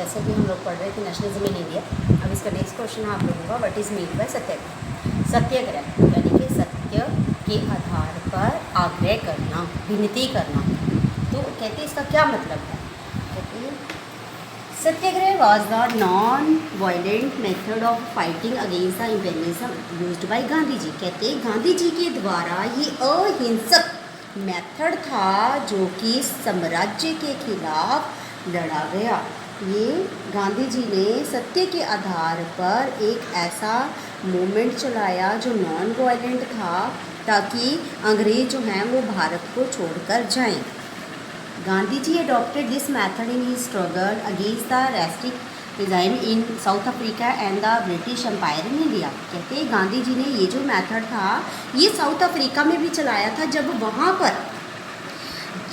जैसे कि हम लोग पढ़ रहे थे नेशनलिज्म इन इंडिया। अब इसका नेक्स्ट क्वेश्चन है आप लोगों का, व्हाट इज़ मीन बाय सत्याग्रह। सत्याग्रह यानी कि सत्य के आधार पर आग्रह करना, विनती करना। तो कहते हैं इसका क्या मतलब है। कहते हैं satyagraha was the non violent method of fighting against the imperialism used by Gandhi ji. कहते हैं गांधी जी के द्वारा ये अहिंसक मेथड था जो कि साम्राज्य के खिलाफ लड़ा गया। ये गांधी जी ने सत्य के आधार पर एक ऐसा मूवमेंट चलाया जो नॉन वायलेंट था, ताकि अंग्रेज जो हैं वो भारत को छोड़कर जाएं। Gandhi ji adopted this method in his struggle against the racist regime in South Africa and the British Empire in India। कहते हैं गांधी जी ने ये जो मेथड था ये साउथ अफ्रीका में भी चलाया था, जब वहाँ पर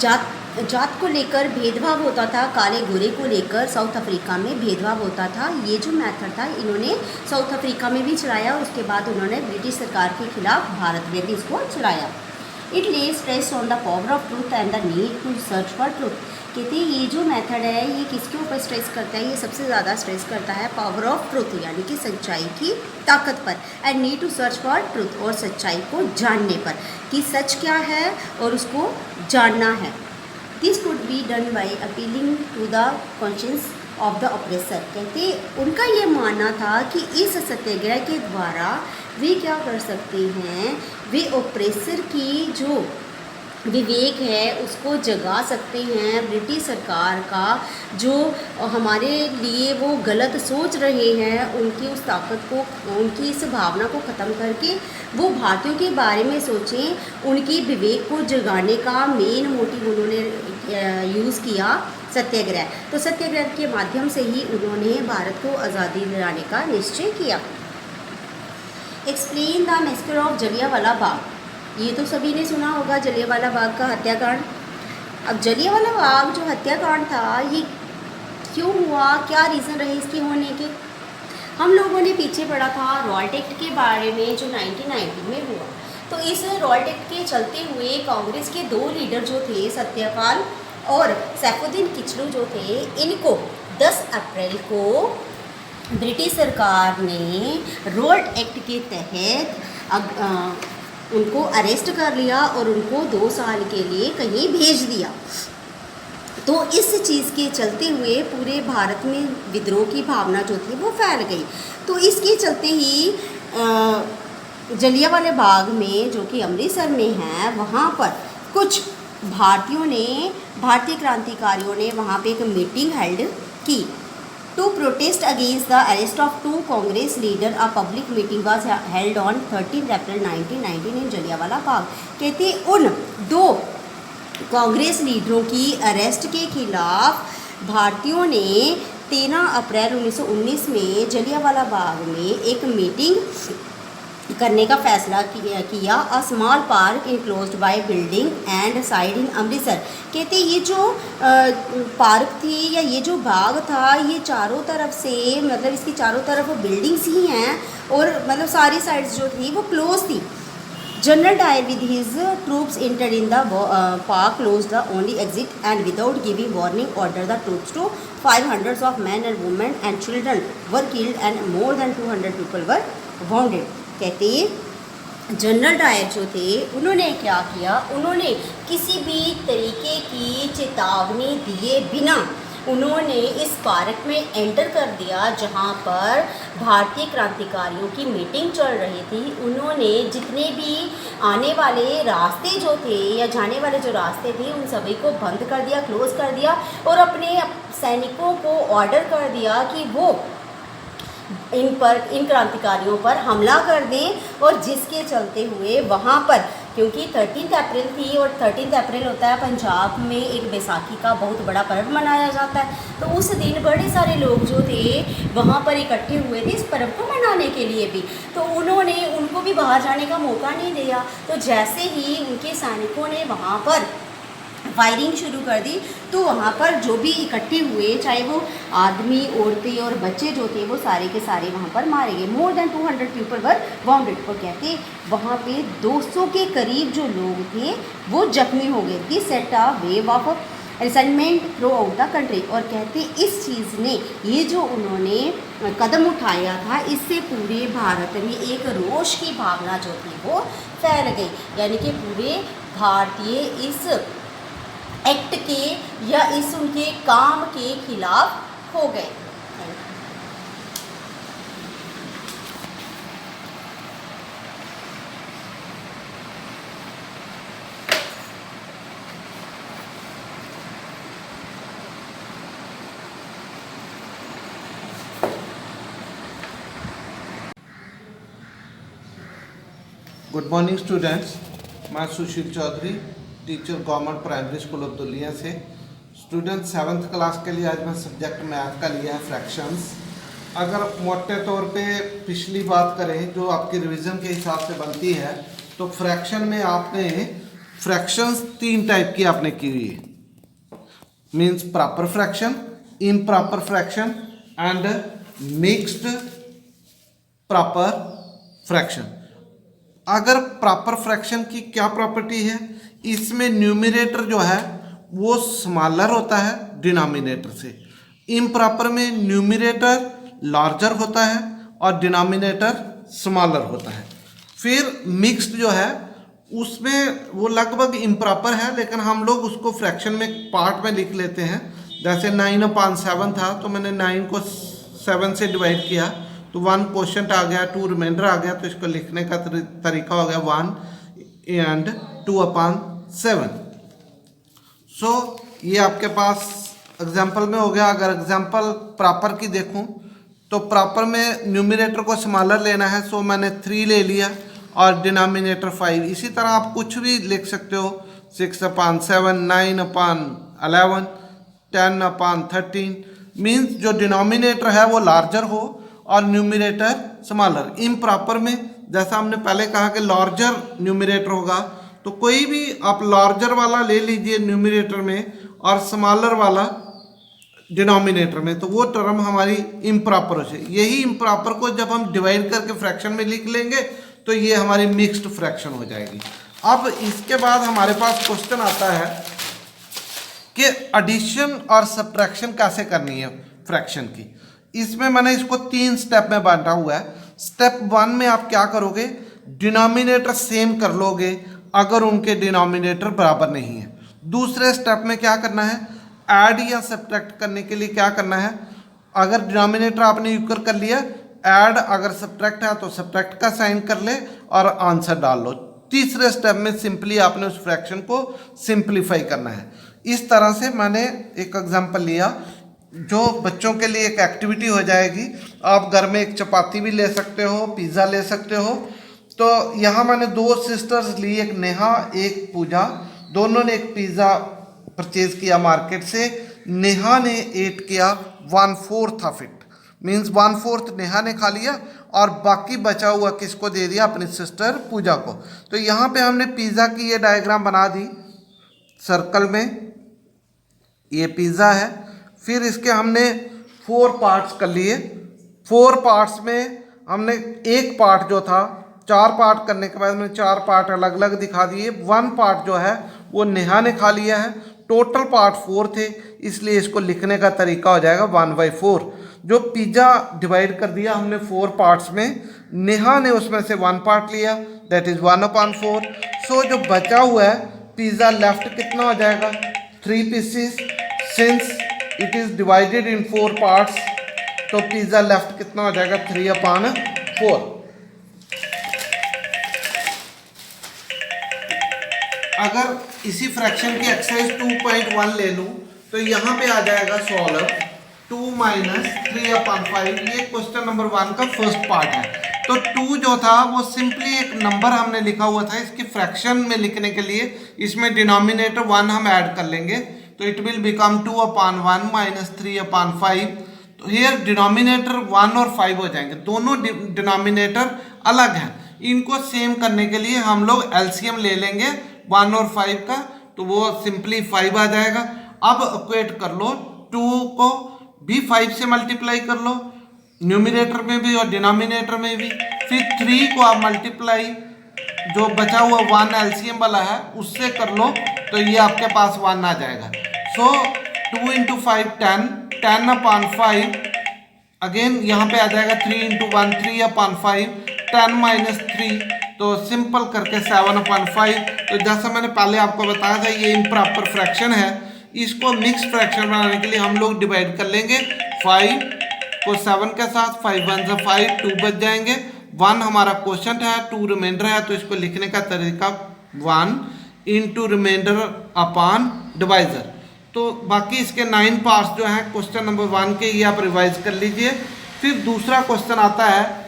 जात को लेकर भेदभाव होता था, काले गोरे को लेकर साउथ अफ्रीका में भेदभाव होता था। ये जो मेथड था इन्होंने साउथ अफ्रीका में भी चलाया, उसके बाद उन्होंने ब्रिटिश सरकार के खिलाफ भारत में भी इसको चलाया। It lay stress on the power of truth and the need to search for truth. कहते हैं ये जो मेथड है ये किसके ऊपर स्ट्रेस करता है, ये सबसे ज़्यादा स्ट्रेस करता है पावर ऑफ ट्रूथ यानी कि सच्चाई की ताकत पर, and need to search for truth और सच्चाई को जानने पर कि सच क्या है और उसको जानना है। This could be done by appealing to the conscience of the oppressor. कहते उनका ये मानना था कि इस सत्याग्रह के द्वारा वे क्या कर सकते हैं, वे ऑपरेसर की जो विवेक है उसको जगा सकते हैं। ब्रिटिश सरकार का जो हमारे लिए वो गलत सोच रहे हैं उनकी उस ताकत को, उनकी इस भावना को ख़त्म करके वो भारतीयों के बारे में सोचें। उनकी विवेक को जगाने का मेन मोटिव उन्होंने यूज़ किया सत्याग्रह। तो सत्याग्रह के माध्यम से ही उन्होंने भारत को आज़ादी दिलाने का निश्चय किया। Explain the massacre of Jallianwala Bagh. ये तो सभी ने सुना होगा जलियांवाला बाग का हत्याकांड। अब जलियांवाला बाग जो हत्याकांड था ये क्यों हुआ, क्या रीज़न रहे इसके होने के। हम लोगों ने पीछे पढ़ा था रॉल्ट एक्ट के बारे में जो 1990 में हुआ। तो इस रॉल्ट एक्ट के चलते हुए कांग्रेस के दो लीडर जो थे सत्यपाल और सैफुद्दीन किचलू जो थे, इनको 10 अप्रैल को ब्रिटिश सरकार ने रॉल्ट एक्ट के तहत उनको अरेस्ट कर लिया और उनको 2 साल के लिए कहीं भेज दिया। तो इस चीज़ के चलते हुए पूरे भारत में विद्रोह की भावना जो थी वो फैल गई। तो इसके चलते ही जलियांवाला बाग में जो कि अमृतसर में है, वहाँ पर कुछ भारतीय क्रांतिकारियों ने वहाँ पे एक मीटिंग हेल्ड की to protest against the arrest of 2 Congress leader। A public meeting was held on 13 April 1919 in Jallianwala Bagh. कहते उन 2 कांग्रेस लीडरों की अरेस्ट के खिलाफ भारतीयों ने 13 अप्रैल 1919 में जलियांवाला बाग में एक मीटिंग करने का फैसला किया। A small park enclosed by building and side इन अमृतसर। कहते ये जो पार्क थी या ये जो बाग था ये चारों तरफ से, मतलब इसकी चारों तरफ बिल्डिंग्स ही हैं और मतलब सारी साइड्स जो थी वो क्लोज थी। General Dyer with his troops entered in the park, close the only exit and without giving warning order the troops to 500 of man and women and children were killed and more than 200 people were wounded. कहते General Dyer जो थे उन्होंने क्या किया, उन्होंने किसी भी तरीके की चेतावनी दिए बिना उन्होंने इस पार्क में एंटर कर दिया जहां पर भारतीय क्रांतिकारियों की मीटिंग चल रही थी। उन्होंने जितने भी आने वाले रास्ते जो थे या जाने वाले जो रास्ते थे उन सभी को बंद कर दिया, क्लोज कर दिया और अपने सैनिकों को ऑर्डर कर दिया कि वो इन क्रांतिकारियों पर हमला कर दें। और जिसके चलते हुए वहाँ पर, क्योंकि 13 अप्रैल थी और 13 अप्रैल होता है पंजाब में एक बैसाखी का बहुत बड़ा पर्व मनाया जाता है, तो उस दिन बड़े सारे लोग जो थे वहाँ पर इकट्ठे हुए थे इस पर्व को मनाने के लिए भी। तो उन्होंने उनको भी बाहर जाने का मौका नहीं दिया। तो जैसे ही उनके सैनिकों ने वहाँ पर फायरिंग शुरू कर दी तो वहाँ पर जो भी इकट्ठे हुए, चाहे वो आदमी, औरतें और बच्चे जो थे, वो सारे के सारे वहाँ पर मारे गए। मोर देन 200 पीपल वर वाउंडेड। और कहते वहाँ पे 200 के करीब जो लोग थे वो जख्मी हो गए। This set a wave of resentment through out the country. और कहते इस चीज़ ने, ये जो उन्होंने कदम उठाया था, इससे पूरे भारत में एक रोष की भावना जो थी वो फैल गई, यानी कि पूरे भारतीय इस एक्ट के या इस उनके काम के खिलाफ हो गए। गुड मॉर्निंग स्टूडेंट्स, मैं Sushil Chaudhary, teacher government primary school of Dulia से। स्टूडेंट 7th क्लास के लिए आज मैं सब्जेक्ट मैथ का लिया है फ्रैक्शंस। अगर मोटे तौर पे पिछली बात करें जो आपकी रिवीजन के हिसाब से बनती है, तो फ्रैक्शन में आपने फ्रैक्शंस 3 टाइप की आपने की हुई है, means proper fraction, improper fraction and mixed proper fraction. अगर प्रॉपर फ्रैक्शन की क्या प्रॉपर्टी है, इसमें न्यूमरेटर जो है वो स्मॉलर होता है डिनोमिनेटर से। इम्प्रॉपर में न्यूमरेटर लार्जर होता है और डिनोमिनेटर स्मॉलर होता है। फिर मिक्स्ड जो है उसमें वो लगभग इम्प्रॉपर है, लेकिन हम लोग उसको फ्रैक्शन में पार्ट में लिख लेते हैं। जैसे 9/7 था तो मैंने 9 को 7 से डिवाइड किया तो 1 क्वोशंट आ गया, 2 रिमाइंडर आ गया, तो इसको लिखने का तरीका हो गया 1 and 2/7। सो ये आपके पास एग्जाम्पल में हो गया। अगर एग्जाम्पल प्रॉपर की देखूं तो प्रॉपर में न्यूमरेटर को स्मॉलर लेना है, सो मैंने 3 ले लिया और डिनोमिनेटर 5। इसी तरह आप कुछ भी लिख सकते हो, 6/7, 9/11, 10/13, मीन्स जो डिनोमिनेटर है वो लार्जर हो और न्यूमरेटर स्मॉलर। इम्प्रॉपर में जैसा हमने पहले कहा कि लार्जर न्यूमरेटर होगा, तो कोई भी आप लार्जर वाला ले लीजिए न्यूमरेटर में और स्मॉलर वाला डिनोमिनेटर में, तो वो टर्म हमारी इम्प्रॉपर हो जाए। यही इम्प्रॉपर को जब हम डिवाइड करके फ्रैक्शन में लिख लेंगे तो ये हमारी मिक्स्ड फ्रैक्शन हो जाएगी। अब इसके बाद हमारे पास क्वेश्चन आता है कि एडिशन और सब्ट्रैक्शन कैसे करनी है फ्रैक्शन की। इसमें मैंने इसको 3 स्टेप में बांटा हुआ है। स्टेप 1 में आप क्या करोगे, डिनोमिनेटर सेम कर लोगे अगर उनके डिनोमिनेटर बराबर नहीं है। दूसरे स्टेप में क्या करना है, ऐड या सब्ट्रैक्ट करने के लिए क्या करना है, अगर डिनोमिनेटर आपने इक्वल कर लिया, ऐड अगर सब्ट्रैक्ट है तो सब्ट्रैक्ट का साइन कर ले और आंसर डाल लो। तीसरे स्टेप में सिंपली आपने उस फ्रैक्शन को सिंप्लीफाई करना है। इस तरह से मैंने एक एग्जांपल लिया जो बच्चों के लिए एक एक्टिविटी हो जाएगी। आप घर में एक चपाती भी ले सकते हो, पिज़्ज़ा ले सकते हो। तो यहाँ मैंने 2 सिस्टर्स ली, एक नेहा एक पूजा। दोनों ने एक पिज़्ज़ा परचेज किया मार्केट से। नेहा ने एट किया 1/4 ऑफ इट, मीन्स 1/4 नेहा ने खा लिया और बाकी बचा हुआ किसको दे दिया, अपनी सिस्टर पूजा को। तो यहाँ पे हमने पिज़्ज़ा की ये डायग्राम बना दी सर्कल में, ये पिज़्ज़ा है। फिर इसके हमने 4 पार्ट्स कर लिए। 4 पार्ट्स में हमने एक पार्ट जो था, 4 पार्ट करने के बाद हमने 4 पार्ट अलग अलग दिखा दिए। 1 पार्ट जो है वो नेहा ने खा लिया है। टोटल पार्ट 4 थे, इसलिए इसको लिखने का तरीका हो जाएगा 1/4। जो पिज़्ज़ा डिवाइड कर दिया हमने 4 पार्ट्स में, नेहा ने उसमें से 1 पार्ट लिया, दैट इज़ 1/4। सो जो बचा हुआ है पिज़्ज़ा लेफ्ट कितना हो जाएगा, 3 pieces. Since it is divided in 4 parts, तो पिज़्ज़ा लेफ्ट कितना हो जाएगा, 3/4। अगर इसी फ्रैक्शन की एक्सरसाइज 2.1 ले लूँ तो यहाँ पे आ जाएगा सॉल्व 2 - 3/5। ये क्वेश्चन नंबर 1 का फर्स्ट पार्ट है। तो 2 जो था वो सिंपली एक नंबर हमने लिखा हुआ था। इसकी फ्रैक्शन में लिखने के लिए इसमें डिनोमिनेटर 1 हम ऐड कर लेंगे, तो इट विल बिकम 2/1 - 3/5। तो हियर डिनोमिनेटर 1 और 5 हो जाएंगे, दोनों डिनोमिनेटर अलग हैं। इनको सेम करने के लिए हम लोग एलसीएम ले लेंगे 1 और 5 का, तो वो सिंपली 5 आ जाएगा। अब इक्वेट कर लो, 2 को भी 5 से मल्टीप्लाई कर लो, न्यूमिनेटर में भी और डिनोमिनेटर में भी। फिर 3 को आप मल्टीप्लाई जो बचा हुआ 1 एलसीएम वाला है उससे कर लो, तो ये आपके पास 1 आ जाएगा। सो 2 इंटू 5 10, 10 अपॉन 5, अगेन यहाँ पे आ जाएगा 3 इंटू 1 3 अपॉन 5, 10 माइनस 3, तो सिंपल करके 7 अपॉन 5। तो जैसा मैंने पहले आपको बताया था ये इम्प्रॉपर फ्रैक्शन है, इसको मिक्स फ्रैक्शन बनाने के लिए हम लोग डिवाइड कर लेंगे 5 को 7 के साथ, 5 1 से 5, 2 बच जाएंगे, 1 हमारा क्वोशंट है, 2 रिमाइंडर है, तो इसको लिखने का तरीका 1 इंटू रिमाइंडर अपॉन डिवाइजर। तो बाकी इसके 9 पार्ट्स जो हैं क्वेश्चन नंबर 1 के, ये आप रिवाइज कर लीजिए। फिर दूसरा क्वेश्चन आता है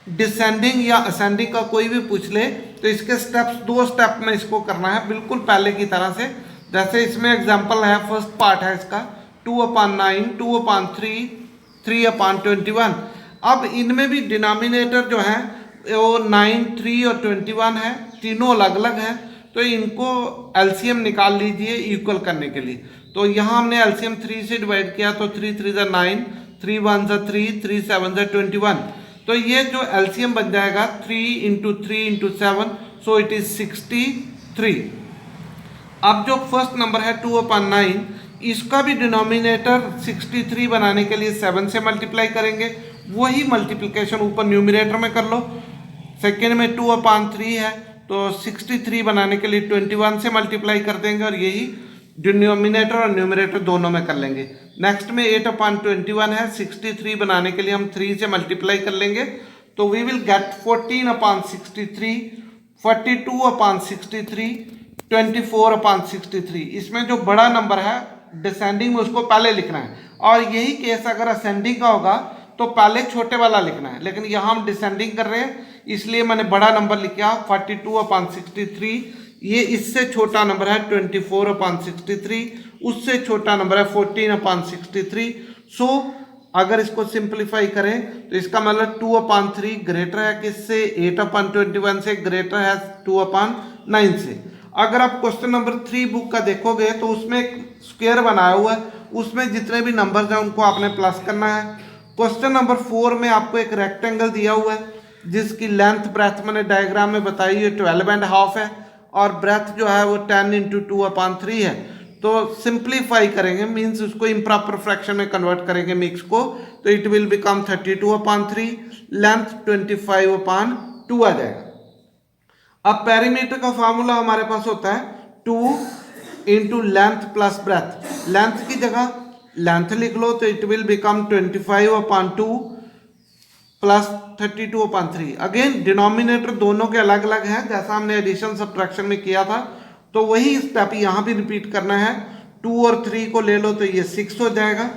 डिसेंडिंग या असेंडिंग का, कोई भी पूछ ले तो इसके स्टेप्स 2 स्टेप में इसको करना है बिल्कुल पहले की तरह से। जैसे इसमें एग्जांपल है, फर्स्ट पार्ट है इसका 2 अपॉन 9, 2 अपॉन 3, 3 अपॉन 21। अब इनमें भी डिनोमिनेटर जो है वो 9, 3 और 21 है, तीनों अलग अलग है, तो इनको एलसीएम निकाल लीजिए इक्वल करने के लिए। तो यहाँ हमने एलसीएम 3 से डिवाइड किया, तो 3 3 ज़ा 9, 3 1 ज़ा 3, 3 7 ज़ा 21। तो ये जो एलसीएम बन जाएगा 3 into 3 into 7, so it is 63। अब जो फर्स्ट नंबर है 2 अपॉन 9, इसका भी डिनोमिनेटर 63 बनाने के लिए 7 से मल्टीप्लाई करेंगे, वही मल्टीप्लिकेशन ऊपर न्यूमिनेटर में कर लो। सेकेंड में 2 अपॉन 3 है, तो 63 बनाने के लिए 21 से मल्टीप्लाई कर देंगे और यही डिनोमिनेटर और न्यूमरेटर दोनों में कर लेंगे। नेक्स्ट में 8 अपॉन 21 है, 63 बनाने के लिए हम 3 से मल्टीप्लाई कर लेंगे, तो we will get 14 upon 63, 42 upon 63, 24 upon 63। इसमें जो बड़ा नंबर है डिसेंडिंग में उसको पहले लिखना है, और यही केस अगर असेंडिंग का होगा तो पहले छोटे वाला लिखना है, लेकिन यहाँ हम डिसेंडिंग कर रहे हैं इसलिए मैंने बड़ा नंबर लिखा 42 अपॉन 63। ये इससे छोटा नंबर है 24 अपॉन 63, उससे छोटा नंबर है 14 अपॉन 63। सो अगर इसको सिंप्लीफाई करें तो इसका मतलब 2 अपॉन 3 ग्रेटर है किससे, 8 अपॉन 21 से, ग्रेटर है 2 अपॉन 9 से। अगर आप क्वेश्चन नंबर 3 बुक का देखोगे तो उसमें एक स्क्वायर बनाया हुआ है, उसमें जितने भी नंबर्स हैं उनको आपने प्लस करना है। क्वेश्चन नंबर 4 में आपको एक रेक्टेंगल दिया हुआ है जिसकी लेंथ ब्रेथ मैंने डायग्राम में बताई है 12.5 है, और ब्रेथ जो है वो 10 इंटू 2 अपॉन 3 है। तो सिंप्लीफाई करेंगे, मीन्स उसको इम्प्रॉपर फ्रैक्शन में कन्वर्ट करेंगे मिक्स को, तो it will become 32 upon 3, length 25 upon 2 आ जाएगा। अब पेरीमीटर का फार्मूला हमारे पास होता है 2 into length plus breadth. Length की जगह लेंथ लिख लो, तो it will become 25 upon 2 plus 32 upon 3। Again denominator दोनों के अलग अलग हैं, जैसा हमने एडिशन सब्ट्रैक्शन में किया था, तो वही स्टेप यहाँ भी रिपीट करना है। 2 और 3 को ले लो तो ये 6 हो जाएगा।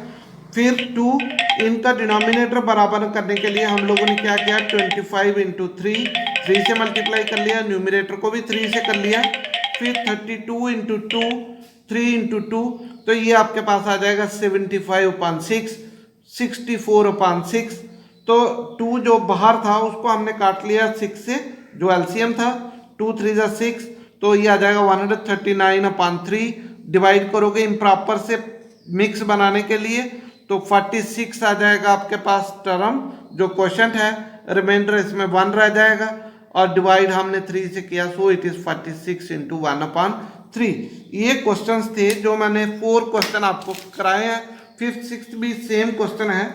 फिर 2 इनका डिनोमिनेटर बराबर करने के लिए हम लोगों ने क्या किया, 25 इंटू 3, 3 से मल्टीप्लाई कर लिया, न्यूमिनेटर को भी 3 से कर लिया। फिर 32 इंटू 2, 3 इंटू 2, तो ये आपके पास आ जाएगा 75 अपॉन 6, 64 अपॉन 6। तो 2 जो बाहर था उसको हमने काट लिया 6 से, जो एलसीएम था, 2 3 ज़ा 6, तो ये आ जाएगा 139 अपॉन 3। डिवाइड करोगे इम्प्रॉपर से मिक्स बनाने के लिए तो 46 आ जाएगा आपके पास टर्म जो क्वोशंट है, रिमाइंडर इसमें 1 रह जाएगा, और डिवाइड हमने 3 से किया, so it is 46 into 1 upon 3। ये क्वेश्चंस थे जो मैंने 4 क्वेश्चन आपको कराए हैं। 5th 6th भी सेम क्वेश्चन है,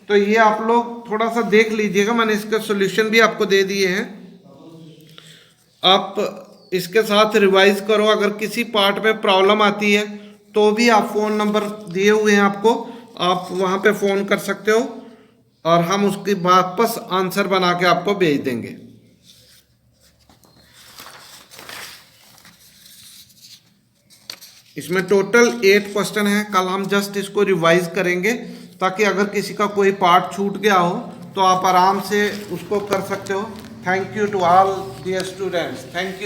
तो ये आप लोग थोड़ा सा देख लीजिएगा, मैंने इसका सॉल्यूशन भी आपको दे दिए हैं, आप इसके साथ रिवाइज करो। अगर किसी पार्ट में प्रॉब्लम आती है तो भी आप फ़ोन नंबर दिए हुए हैं आपको, आप वहाँ पे फ़ोन कर सकते हो और हम उसकी वापस आंसर बना के आपको भेज देंगे। इसमें टोटल 8 क्वेश्चन हैं, कल हम जस्ट इसको रिवाइज करेंगे ताकि अगर किसी का कोई पार्ट छूट गया हो तो आप आराम से उसको कर सकते हो। Thank you to all dear students, thank you.